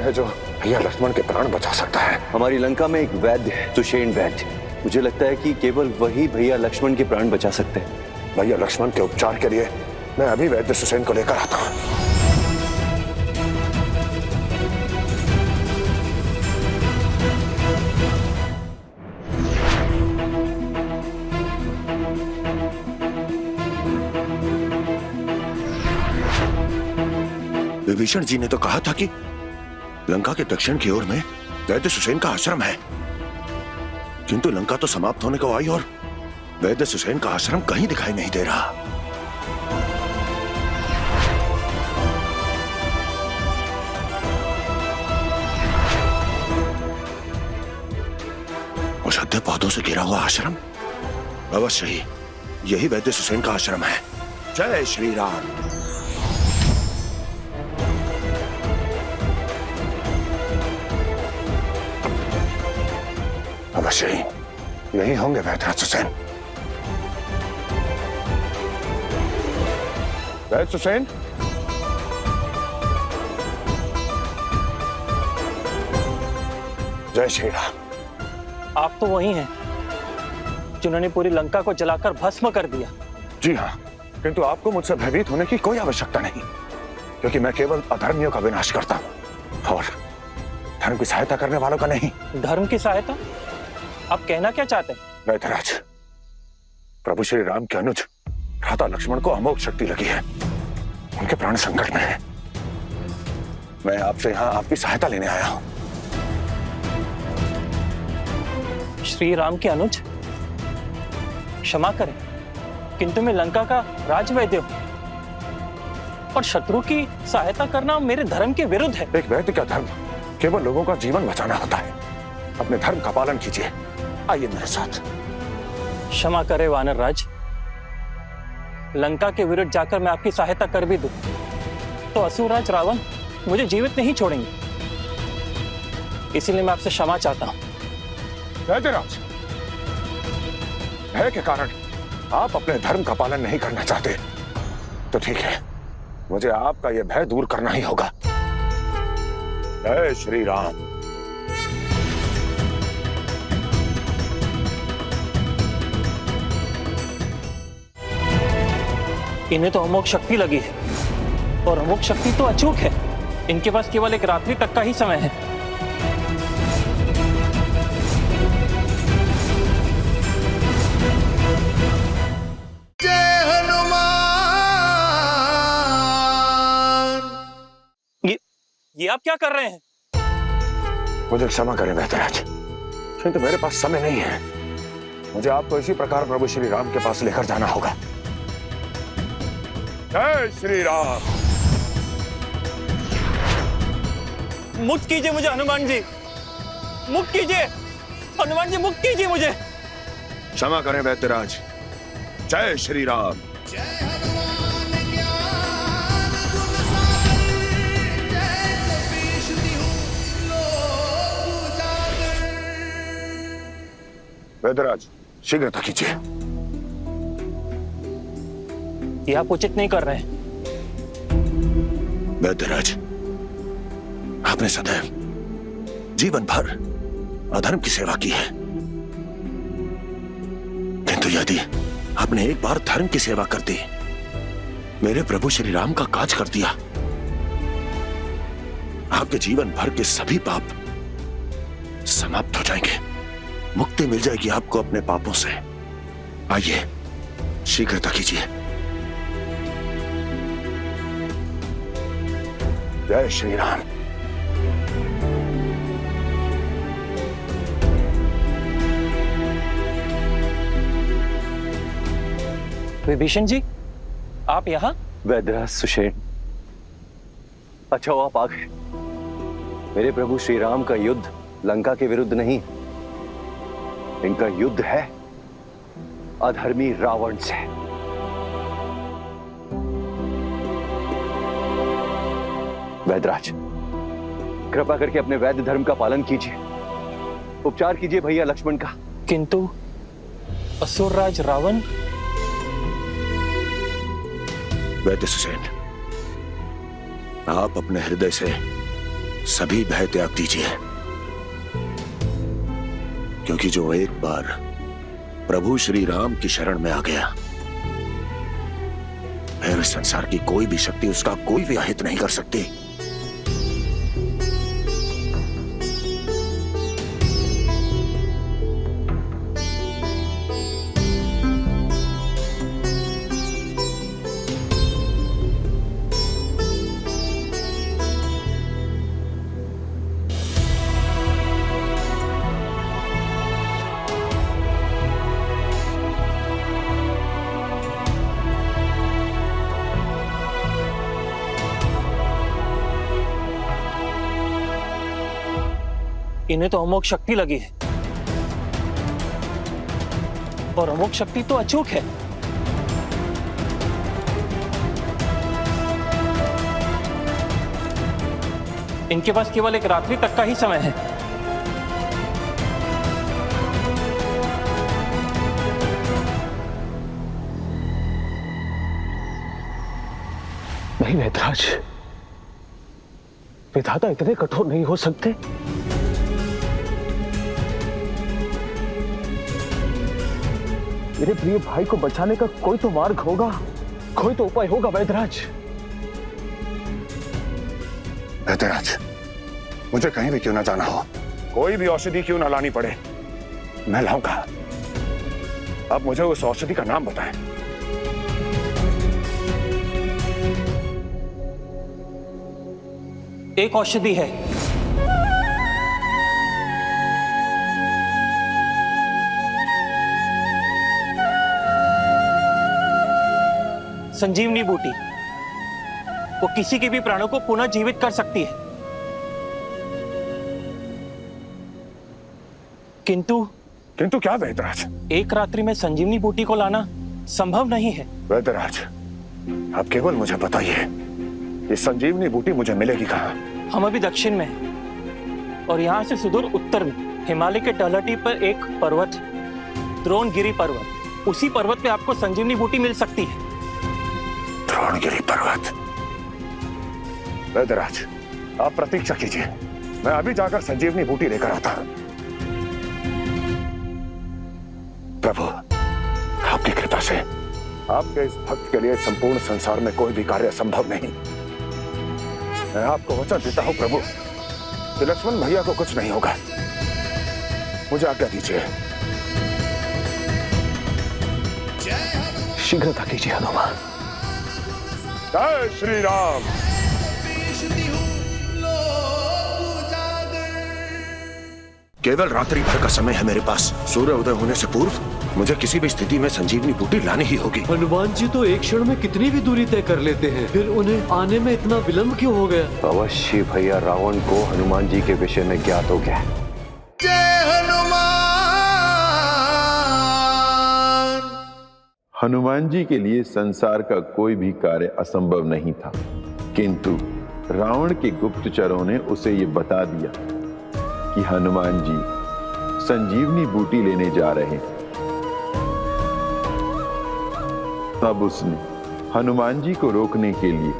है जो भैया लक्ष्मण के प्राण बचा सकता है? हमारी लंका में एक वैद्य है, सुषेण वैद्य। मुझे लगता है कि केवल वही भैया लक्ष्मण के प्राण बचा सकते हैं। भैया लक्ष्मण के उपचार के लिए मैं अभी वैद्य सुषेण को लेकर आता हूँ। विभीषण जी ने तो कहा था कि लंका के दक्षिण की ओर में वैद्य सुषेण का आश्रम है, किंतु लंका तो समाप्त होने को आई और वैद्य सुषेण का आश्रम कहीं दिखाई नहीं दे रहा। औषधीय पौधों से घिरा हुआ आश्रम, अवश्य ही यही वैद्य सुषेण का आश्रम है। जय श्री राम। अवश्य ही यही होंगे वैद्यराज सुषेण। वैद्य सुषेण, जय श्री राम। आप तो वही हैं जिन्होंने पूरी लंका को जलाकर भस्म कर दिया। जी हाँ, किंतु आपको मुझसे भयभीत होने की कोई आवश्यकता नहीं, क्योंकि मैं केवल अधर्मियों का विनाश करता हूं और धर्म की सहायता करने वालों का नहीं। धर्म की सहायता? आप कहना क्या चाहते हैं? वैद्यराज, प्रभु श्री राम के अनुज भ्राता लक्ष्मण को अमोघ शक्ति लगी है, उनके प्राण संकट में है। मैं आपसे यहाँ आपकी सहायता लेने आया हूँ। श्री राम के अनुज? क्षमा करें, किंतु मैं लंका का राजवैद्य हूं और शत्रु की सहायता करना मेरे धर्म के विरुद्ध है। एक वैद्य का धर्म केवल लोगों का जीवन बचाना होता है। अपने धर्म का पालन कीजिए, आइए मेरे साथ। क्षमा करें वानर राज, लंका के विरुद्ध जाकर मैं आपकी सहायता कर भी दूं तो असुरराज रावण मुझे जीवित नहीं छोड़ेंगे, इसीलिए मैं आपसे क्षमा चाहता हूं। वैद्यराज, भय के कारण आप अपने धर्म का पालन नहीं करना चाहते तो ठीक है, मुझे आपका यह भय दूर करना ही होगा। जय श्री राम। इन्हें तो अमोघ शक्ति लगी है और अमोघ शक्ति तो अचूक है। इनके पास केवल एक रात्रि तक का ही समय है। जय हनुमान। ये आप क्या कर रहे हैं? मुझे क्षमा करें वैद्यराज, किंतु मेरे पास समय नहीं है। मुझे आपको इसी प्रकार प्रभु श्री राम के पास लेकर जाना होगा। जय श्री राम। मुक्त कीजिए मुझे हनुमान जी, मुक्त कीजिए हनुमान जी, मुक्त कीजिए मुझे। क्षमा करें वैद्यराज। जय श्री राम। वैद्यराज, शीघ्रता कीजिए। ये आप उचित नहीं कर रहे हैं। वैद्यराज, आपने सदैव जीवन भर अधर्म की सेवा की है, किंतु यदि आपने एक बार धर्म की सेवा कर दी, मेरे प्रभु श्री राम का काज कर दिया, आपके जीवन भर के सभी पाप समाप्त हो जाएंगे। मुक्ति मिल जाएगी आपको अपने पापों से। आइए, शीघ्रता कीजिए। जय श्री राम। विभीषण जी, आप यहाँ? वैद्यराज सुषेण, अच्छा हो आप आ गए। मेरे प्रभु श्री राम का युद्ध लंका के विरुद्ध नहीं, इनका युद्ध है अधर्मी रावण से। वैद्यराज, कृपा करके अपने वैद्य धर्म का पालन कीजिए, उपचार कीजिए भैया लक्ष्मण का। किंतु असुरराज रावण? वैद्य सुषेण, आप अपने हृदय से सभी भय त्याग दीजिए, क्योंकि जो एक बार प्रभु श्री राम की शरण में आ गया, फिर संसार की कोई भी शक्ति उसका कोई भी अहित नहीं कर सकती। इन्हें तो अमोघ शक्ति लगी है, और अमोघ शक्ति तो अचूक है। इनके पास केवल एक रात्रि तक का ही समय है। नहीं वेदराज, विधाता इतने कठोर नहीं हो सकते। मेरे प्रिय भाई को बचाने का कोई तो मार्ग होगा, कोई तो उपाय होगा वेदराज। वेदराज, मुझे कहीं भी क्यों ना जाना हो, कोई भी औषधि क्यों ना लानी पड़े, मैं लाऊंगा। अब मुझे उस औषधि का नाम बताएं। एक औषधि है, संजीवनी बूटी। वो किसी के भी प्राणों को पुनः जीवित कर सकती है, किंतु क्या वेदराज? एक रात्रि में संजीवनी बूटी को लाना संभव नहीं है। वेदराज, आप केवल मुझे बताइए, ये संजीवनी बूटी मुझे मिलेगी कहाँ? हम अभी दक्षिण में हैं, और यहाँ से सुदूर उत्तर में हिमालय के तलहटी पर एक पर्वत, द्रोणगिरी पर्वत, उसी पर्वत पे आपको संजीवनी बूटी मिल सकती है। द्रोणगिरी पर्वत। वेदराज, आप प्रतीक्षा कीजिए, मैं अभी जाकर संजीवनी बूटी लेकर आता हूं। प्रभु, आपकी कृपा से आपके इस भक्त के लिए संपूर्ण संसार में कोई भी कार्य संभव नहीं। मैं आपको वचन देता हूं प्रभु कि लक्ष्मण भैया को कुछ नहीं होगा। मुझे आज्ञा दीजिए। शीघ्रता कीजिए हनुमान। जय श्री राम। केवल रात्रि भर का समय है मेरे पास। सूर्य उदय होने से पूर्व मुझे किसी भी स्थिति में संजीवनी बूटी लानी ही होगी। हनुमान जी तो एक क्षण में कितनी भी दूरी तय कर लेते हैं, फिर उन्हें आने में इतना विलंब क्यों हो गया? अवश्य भैया रावण को हनुमान जी के विषय में ज्ञात हो गया। जय हनुमान। हनुमान जी के लिए संसार का कोई भी कार्य असंभव नहीं था, किंतु रावण के गुप्तचरों ने उसे ये बता दिया कि हनुमान जी संजीवनी बूटी लेने जा रहे हैं। तब उसने हनुमान जी को रोकने के लिए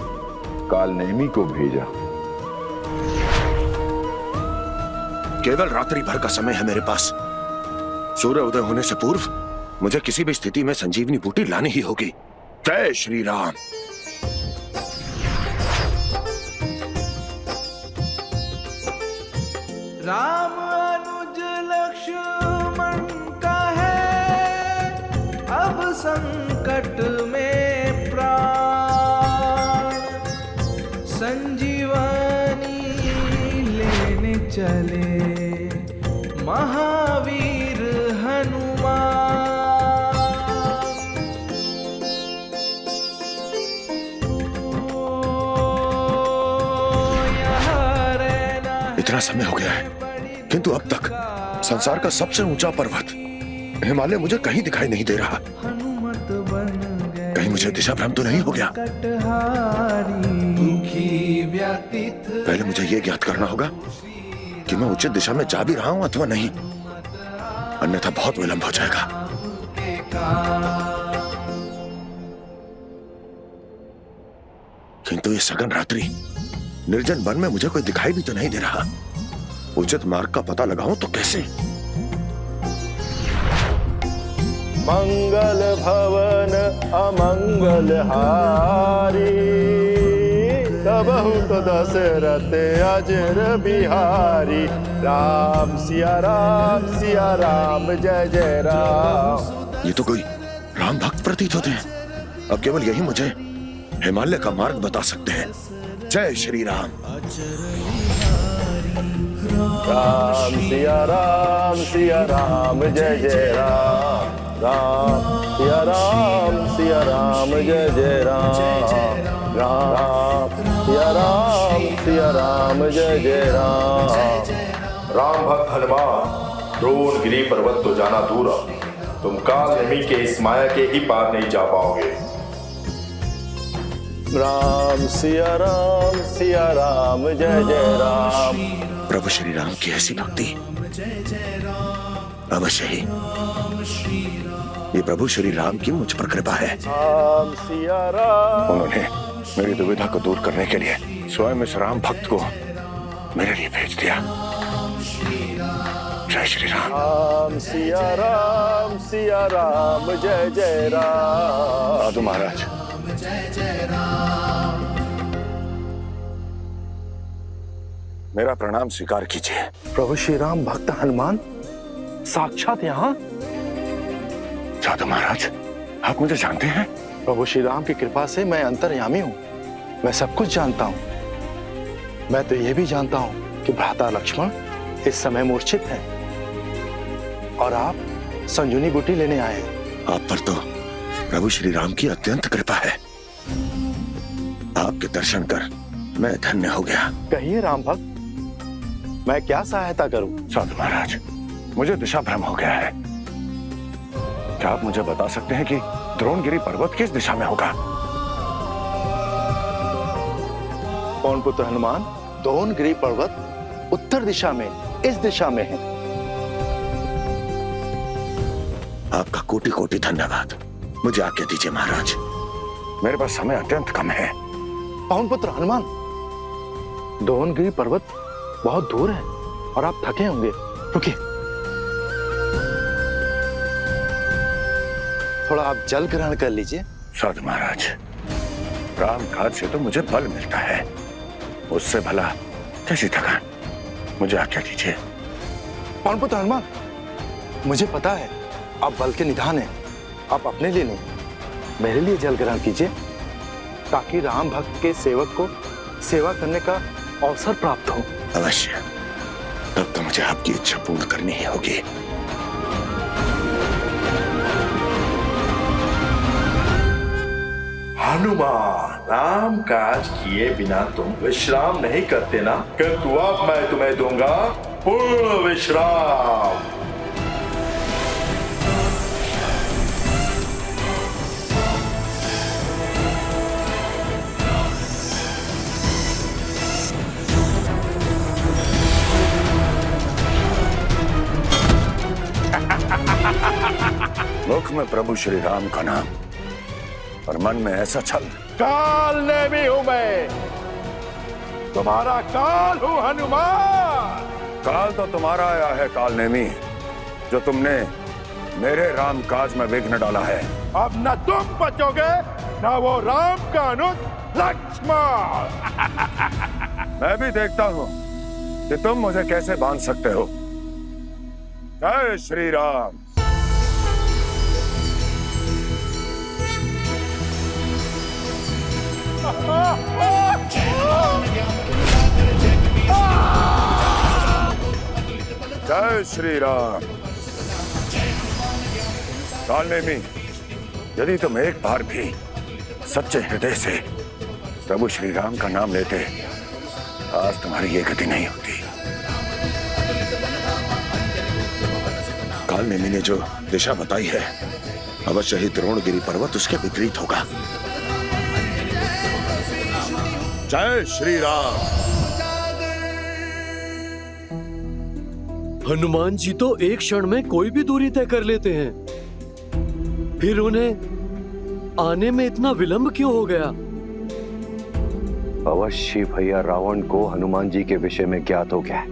कालनेमी को भेजा। केवल रात्रि भर का समय है मेरे पास। सूर्य उदय होने से पूर्व मुझे किसी भी स्थिति में संजीवनी बूटी लानी ही होगी। जय श्री राम। राम अनुज लक्ष्मण का है अब संकट में प्राण, संजीवनी लेने चले महावीर हनुमान। इतना समय हो गया है, किंतु अब तक संसार का सबसे ऊंचा पर्वत हिमालय मुझे कहीं दिखाई नहीं दे रहा। कहीं मुझे दिशा भ्रम तो नहीं हो गया? पहले मुझे यह ज्ञात करना होगा कि मैं उचित दिशा में जा भी रहा हूं अथवा नहीं, अन्यथा बहुत विलंब हो जाएगा। किंतु ये सघन रात्रि निर्जन वन में मुझे कोई दिखाई भी तो नहीं दे रहा। उचित मार्ग का पता लगाऊं तो कैसे? मंगल भवन अमंगल हारी, तबहु तो दशरथ अजर बिहारी। राम सिया राम जय जय राम। ये तो कोई राम भक्त प्रतीत होते हैं। अब केवल यही मुझे हिमालय का मार्ग बता सकते हैं। जय श्री राम। राम सिया राम जय जय राम। राम सिया राम जय जय राम। राम सिया राम जय जय राम। राम भक्त हनुमान, द्रोणगिरी पर्वत तो जाना दूर, तुम काल नेमी के इस माया के ही पार नहीं जा पाओगे। राम सिया राम जय जय राम। प्रभु श्री राम की ऐसी भक्ति अवश्य ही ये प्रभु श्री राम की मुझ पर कृपा है। राम सिया राम। उन्होंने मेरी दुविधा को दूर करने के लिए स्वयं इस राम भक्त को मेरे लिए भेज दिया। जय श्री राम। राम सिया राम जय जय राम। साधु महाराज, मेरा प्रणाम स्वीकार कीजिए। प्रभु श्री राम भक्त हनुमान साक्षात यहाँ। साधु महाराज, आप मुझे जानते हैं? प्रभु श्री राम की कृपा से मैं अंतर्यामी हूँ। मैं सब कुछ जानता हूँ। मैं तो यह भी जानता हूँ कि भ्राता लक्ष्मण इस समय मूर्छित है और आप संजीवनी बूटी लेने आए हैं। आप पर तो प्रभु श्री राम की अत्यंत कृपा है। आपके दर्शन कर मैं धन्य हो गया। कहिए राम भक्त, मैं क्या सहायता करूं? साधु महाराज, मुझे दिशा भ्रम हो गया है। क्या आप मुझे बता सकते हैं कि द्रोणगिरी पर्वत किस दिशा में होगा? पवन पुत्र हनुमान, द्रोणगिरी पर्वत उत्तर दिशा में, इस दिशा में है। आपका कोटि कोटि धन्यवाद। मुझे आज्ञा दीजिए महाराज, मेरे पास समय अत्यंत कम है। पवन पुत्र हनुमान, द्रोणगिरी पर्वत बहुत दूर है और आप थके होंगे। रुकिए, थोड़ा आप जल ग्रहण कर लीजिए। साधु महाराज, राम काज से तो मुझे बल मिलता है, उससे भला कैसी थकान। मुझे आज्ञा दीजिए। पवन पुत्र हनुमान, मुझे पता है आप बल के निधान हैं। आप अपने लिए नहीं, मेरे लिए जल ग्रहण कीजिए, ताकि राम भक्त के सेवक को सेवा करने का अवसर प्राप्त हो। अवश्य, तब तो मुझे आपकी इच्छा पूर्ण करनी ही होगी। हनुमान, राम काज किए बिना तुम विश्राम नहीं करते ना, किंतु अब मैं तुम्हें दूंगा पूर्ण विश्राम। मुख में प्रभु श्री राम का नाम और मन में ऐसा छल। काल नेमी हूं मैं, तुम्हारा काल हूं हनुमान। काल तो तुम्हारा आया है काल नेमी, जो तुमने मेरे राम काज में विघ्न डाला है। अब न तुम बचोगे न वो राम का अनुज लक्ष्मण। मैं भी देखता हूं कि तुम मुझे कैसे बांध सकते हो। जय श्री राम। जय श्री राम। काल नेमी, यदि तुम एक बार भी सच्चे हृदय से प्रभु श्री राम का नाम लेते, आज तुम्हारी ये गति नहीं होती। काल नेमी ने जो दिशा बताई है, अवश्य ही द्रोणगिरी पर्वत उसके विपरीत होगा। जय श्री राम। हनुमान जी तो एक क्षण में कोई भी दूरी तय कर लेते हैं, फिर उन्हें आने में इतना विलंब क्यों हो गया? अवश्य ही भैया रावण को हनुमान जी के विषय में ज्ञात हो गया है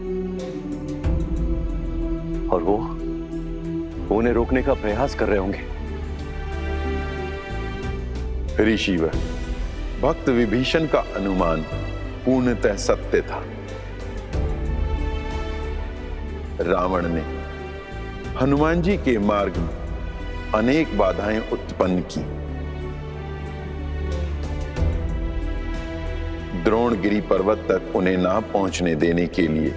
और वो उन्हें रोकने का प्रयास कर रहे होंगे। ऋषिवर, भक्त विभीषण का अनुमान पूर्णतः सत्य था। रावण ने हनुमान जी के मार्ग में अनेक बाधाएं उत्पन्न की। द्रोणगिरी पर्वत तक उन्हें ना पहुंचने देने के लिए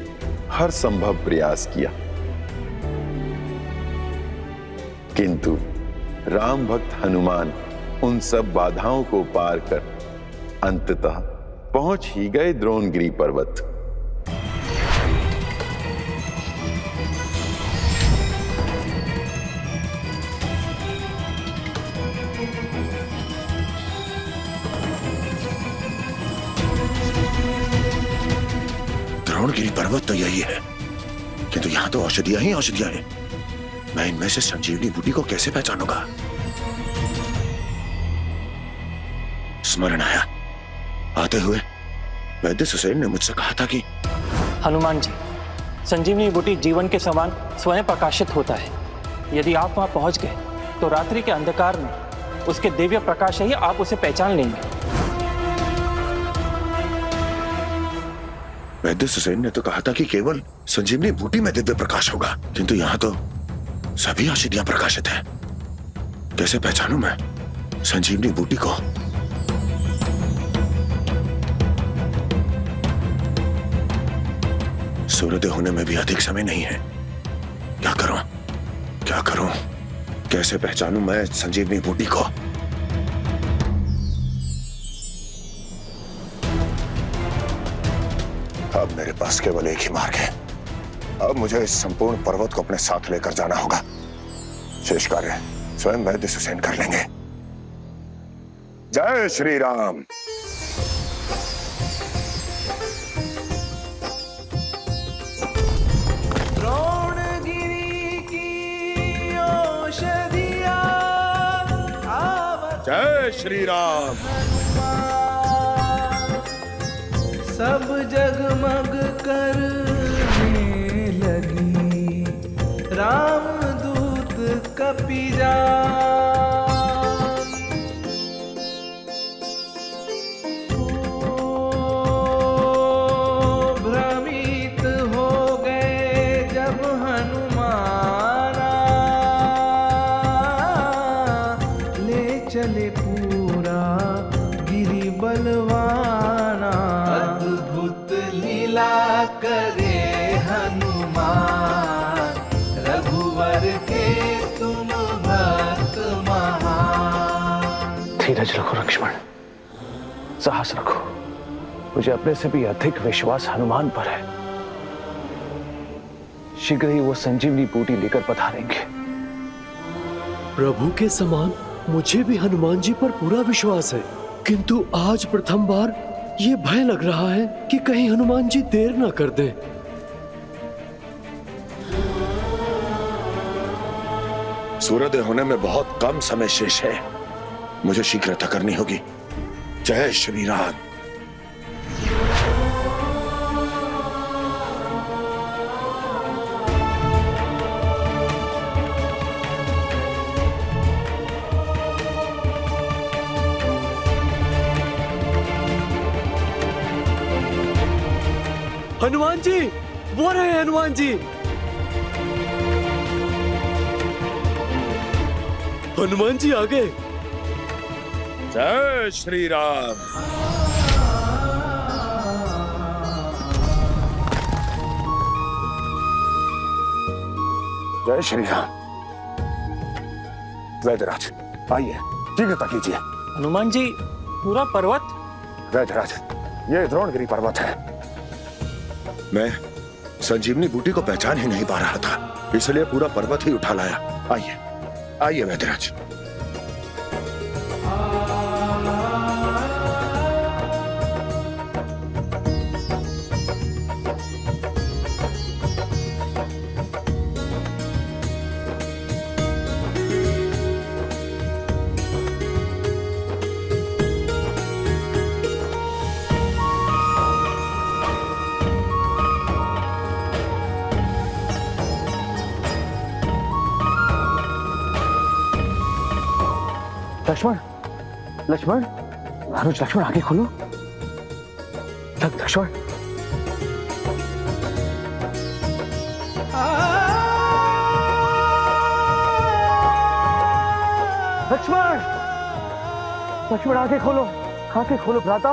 हर संभव प्रयास किया, किंतु राम भक्त हनुमान उन सब बाधाओं को पार कर अंततः पहुंच ही गए द्रोणगिरी पर्वत। द्रोणगिरी पर्वत तो यही है, किंतु यहां तो औषधियां ही औषधियां हैं। मैं इनमें से संजीवनी बूटी को कैसे पहचानूंगा? स्मरण आया, आते हुए वैद्य सुसेन ने मुझसे कहा था कि हनुमान जी, संजीवनी बूटी जीवन के समान स्वयं प्रकाशित होता है। यदि आप वहां पहुंच गए तो रात्रि के अंधकार में उसके दिव्य प्रकाश से ही आप उसे पहचान लेंगे। वैद्य सुसेन ने तो कहा था कि केवल संजीवनी बूटी में दिव्य प्रकाश होगा, किंतु यहां तो सभी औषधियां प्रकाशित हैं। कैसे पहचानूं मैं संजीवनी बूटी को? सूर्योदय होने में भी अधिक समय नहीं है। क्या करूं, क्या करूं? कैसे पहचानूं मैं संजीवनी बूटी को? अब मेरे पास केवल एक ही मार्ग है। अब मुझे इस संपूर्ण पर्वत को अपने साथ लेकर जाना होगा। शेष कार्य स्वयं वैद्य सुसेन कर लेंगे। जय श्री राम। द्रोणगिरी की औषधियां जय श्री राम। सब जगमग करने लगी, रामदूत कपिजान। भ्रमित हो गए जब हनुमाना, ले चले पूरा गिरि बलवाना। अद्भुत लीला करे हनुमान, रघुवर के तुम भक्त महान। धीरज रखो लक्ष्मण, साहस रखो। मुझे अपने से भी अधिक विश्वास हनुमान पर है। शीघ्र ही वो संजीवनी बूटी लेकर पधारेंगे। प्रभु के समान मुझे भी हनुमान जी पर पूरा विश्वास है, किंतु आज प्रथम बार ये भय लग रहा है कि कहीं हनुमान जी देर न कर दें। सूर्योदय होने में बहुत कम समय शेष है। मुझे शीघ्रता करनी होगी। जय श्री राम। हनुमान जी, वो रहे हनुमान जी। हनुमान जी आ गए। जय श्री राम। जय श्री राम। वैद्यराज आइए, शीघ्रता कीजिए। हनुमान जी, पूरा पर्वत? वैद्यराज, ये द्रोणगिरी पर्वत है। मैं संजीवनी बूटी को पहचान ही नहीं पा रहा था, इसलिए पूरा पर्वत ही उठा लाया। आइए आइए वैद्यराज। लक्ष्मण, लक्ष्मण, अनुज, लक्ष्मण आगे खोलो। लक्ष्मण, लक्ष्मण, लक्ष्मण आगे खोलो, आगे खोलो भ्राता,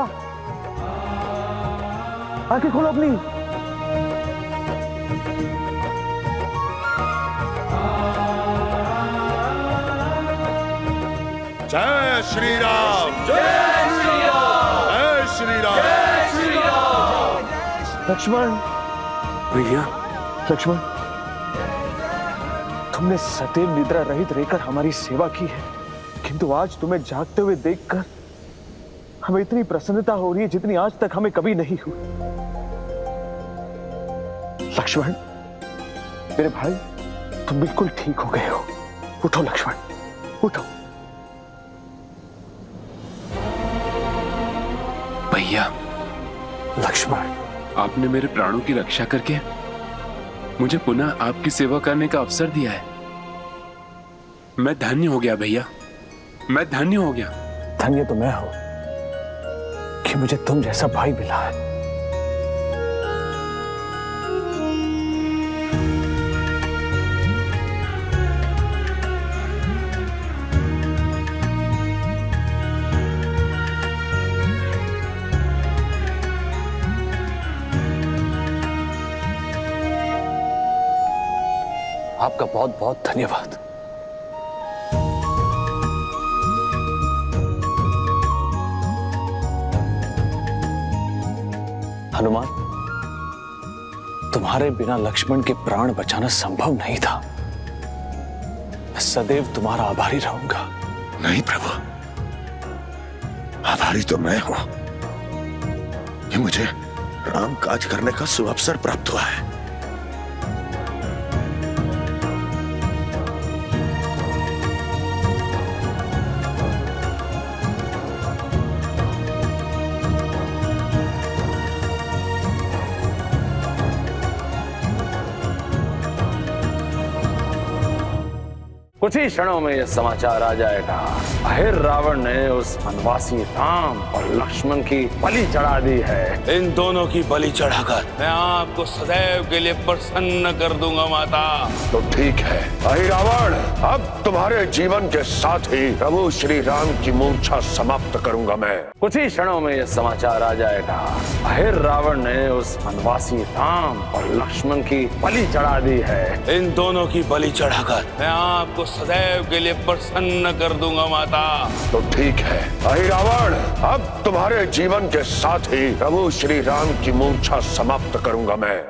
आगे खोलो अपनी। जय श्री राम, जय श्री राम, जय श्री राम, जय श्री राम। लक्ष्मण, भैया, लक्ष्मण, तुमने सदैव निद्रा रहित रहकर हमारी सेवा की है, किंतु आज तुम्हें जागते हुए देखकर हमें इतनी प्रसन्नता हो रही है जितनी आज तक हमें कभी नहीं हुई। लक्ष्मण, मेरे भाई, तुम बिल्कुल ठीक हो गए हो। उठो लक्ष्मण, उठो। भैया, लक्ष्मण, आपने मेरे प्राणों की रक्षा करके मुझे पुनः आपकी सेवा करने का अवसर दिया है। मैं धन्य हो गया भैया, मैं धन्य हो गया। धन्य तो मैं हूं कि मुझे तुम जैसा भाई मिला है। आपका बहुत बहुत धन्यवाद। हनुमान, तुम्हारे बिना लक्ष्मण के प्राण बचाना संभव नहीं था। मैं सदैव तुम्हारा आभारी रहूंगा। नहीं प्रभु, आभारी तो मैं हूं कि मुझे राम काज करने का सुअवसर प्राप्त हुआ है। कुछ ही क्षणों में यह समाचार आ जाएगा, अहिर रावण ने उस वनवासी राम और लक्ष्मण की बलि चढ़ा दी है। इन दोनों की बलि चढ़ाकर मैं आपको सदैव के लिए प्रसन्न कर दूंगा माता। तो ठीक है अहि रावण, अब तुम्हारे जीवन के साथ ही प्रभु श्री राम की मूर्छा समाप्त करूंगा मैं। कुछ ही क्षणों में यह समाचार आ जाएगा, अहिर रावण ने उस वनवासी राम और लक्ष्मण की बलि चढ़ा दी है। इन दोनों की बलि चढ़ाकर मैं आपको सदैव के लिए प्रसन्न कर दूंगा माता। तो ठीक है अहि रावण, अब तुम्हारे जीवन के साथ ही प्रभु श्री राम की मूर्छा समाप्त करूंगा मैं।